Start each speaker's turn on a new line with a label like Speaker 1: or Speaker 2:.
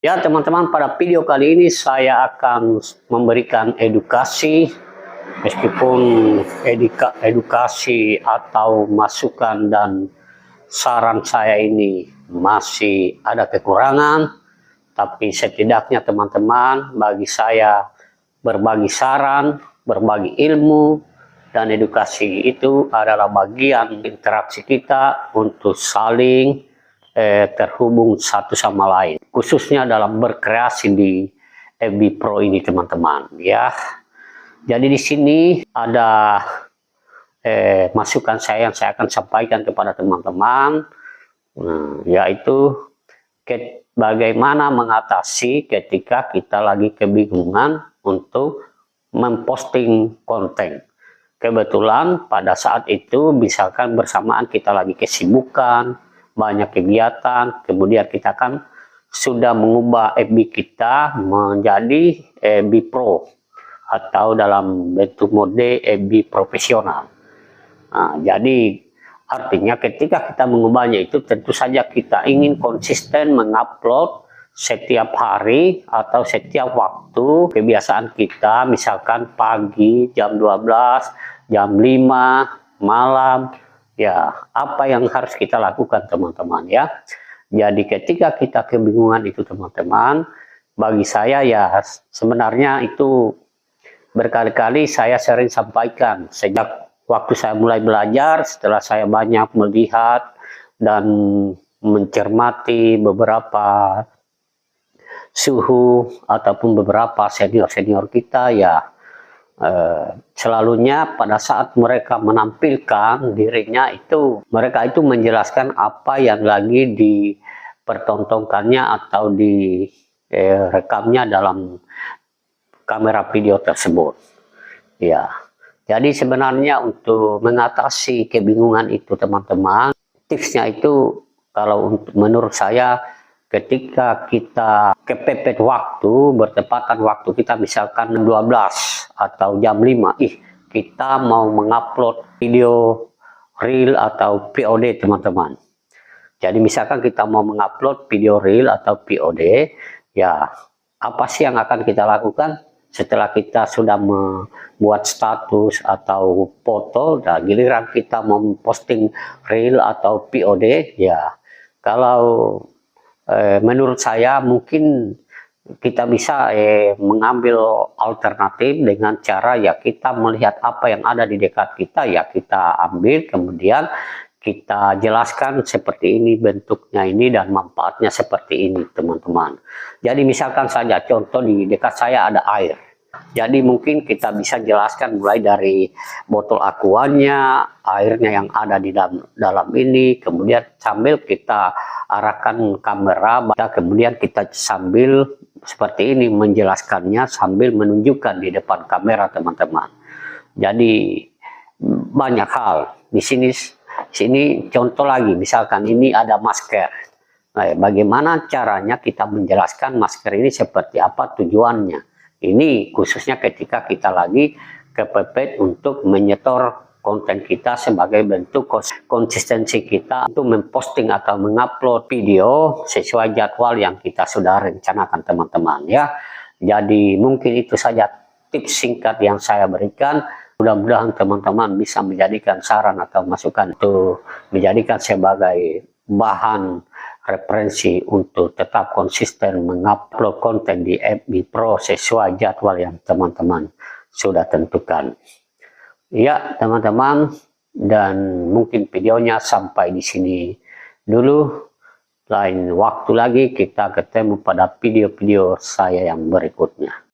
Speaker 1: Ya teman-teman, pada video kali ini saya akan memberikan edukasi, meskipun edukasi atau masukan dan saran saya ini masih ada kekurangan, tapi setidaknya teman-teman, bagi saya berbagi saran, berbagi ilmu, dan edukasi itu adalah bagian interaksi kita untuk saling terhubung satu sama lain, khususnya dalam berkreasi di FB Pro ini teman-teman ya. Jadi di sini ada masukan saya yang saya akan sampaikan kepada teman-teman, yaitu bagaimana mengatasi ketika kita lagi kebingungan untuk memposting konten. Kebetulan pada saat itu misalkan bersamaan kita lagi kesibukan, banyak kegiatan, kemudian kita kan sudah mengubah FB kita menjadi FB Pro atau dalam bentuk mode FB profesional. Nah, jadi artinya ketika kita mengubahnya itu tentu saja kita ingin konsisten mengupload setiap hari atau setiap waktu kebiasaan kita, misalkan pagi jam 12, jam 5, malam, ya apa yang harus kita lakukan teman-teman ya. Jadi ketika kita kebingungan itu teman-teman, bagi saya ya sebenarnya itu berkali-kali saya sering sampaikan sejak waktu saya mulai belajar, setelah saya banyak melihat dan mencermati beberapa suhu ataupun beberapa senior-senior kita ya, selalunya pada saat mereka menampilkan dirinya itu, mereka itu menjelaskan apa yang lagi dipertontonkannya atau direkamnya dalam kamera video tersebut ya. Jadi sebenarnya untuk mengatasi kebingungan itu teman-teman, tipsnya itu kalau menurut saya, ketika kita kepepet waktu, bertepatan waktu kita misalkan 12 atau jam 5, kita mau mengupload video reel atau POD teman-teman. Jadi misalkan kita mau mengupload video reel atau POD, ya apa sih yang akan kita lakukan? Setelah kita sudah membuat status atau foto, dan giliran kita mau posting reel atau POD, ya kalau menurut saya mungkin kita bisa mengambil alternatif dengan cara ya kita melihat apa yang ada di dekat kita, ya kita ambil, kemudian kita jelaskan seperti ini bentuknya ini dan manfaatnya seperti ini teman-teman. Jadi misalkan saja contoh di dekat saya ada air. Jadi mungkin kita bisa jelaskan mulai dari botol aquanya, airnya yang ada di dalam ini, kemudian sambil kita arahkan kamera, kemudian kita sambil seperti ini menjelaskannya sambil menunjukkan di depan kamera teman-teman. Jadi banyak hal di sini contoh lagi, misalkan ini ada masker. Nah, bagaimana caranya kita menjelaskan masker ini seperti apa tujuannya? Ini khususnya ketika kita lagi kepepet untuk menyetor konten kita sebagai bentuk konsistensi kita untuk memposting atau mengupload video sesuai jadwal yang kita sudah rencanakan teman-teman ya. Jadi mungkin itu saja tips singkat yang saya berikan. Mudah-mudahan teman-teman bisa menjadikan saran atau masukan itu menjadikan sebagai bahan referensi untuk tetap konsisten mengupload konten di FB Pro sesuai jadwal yang teman-teman sudah tentukan. Ya teman-teman, dan mungkin videonya sampai di sini dulu. Lain waktu lagi kita ketemu pada video-video saya yang berikutnya.